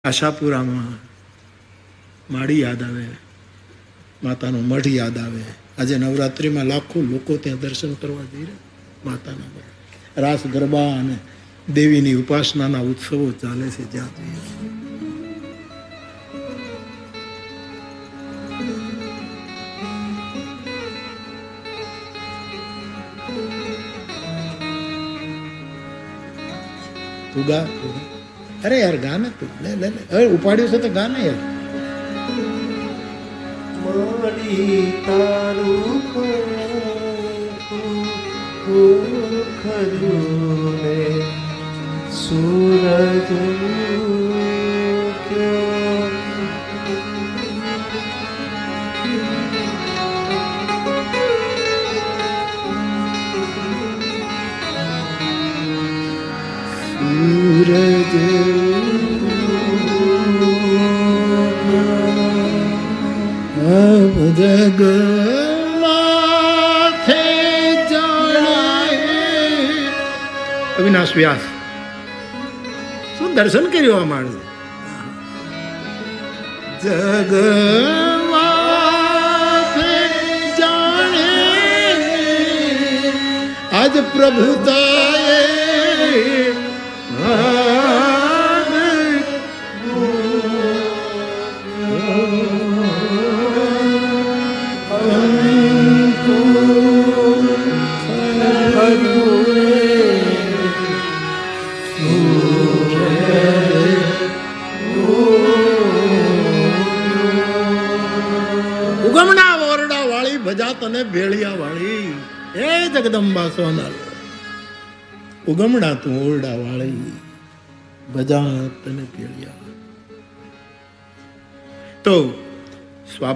આશાપુરામાં માડી યાદ આવે, માતાનો મઢ યાદ આવે. આજે નવરાત્રિમાં લાખો લોકો ત્યાં દર્શન કરવા જઈ રહ્યા. માતાના મઢ, રાસ ગરબા અને દેવીની ઉપાસનાના ઉત્સવો ચાલે છે જ્યાં જોઈએ. તું ગા, અરે યાર ગાને તું, લે લે લે, હવે ઉપાડ્યું છે તો ગાને યાર. મારી તારું ખરું ને સૂરજ જગ માથે જણાય. અવિનાશ વ્યાસ શું દર્શન કર્યું આ માણસે. જગ માથે જાણે આજ પ્રભુતાએ ઉગમણા ઓરડા વાળી ભજા તને ભેળિયા વાળી. એ જગદંબા સોનલ, ઉગમણા તું ઓરડા વાળી ભજા તને ભેળિયા. તો સ્વાભાવિક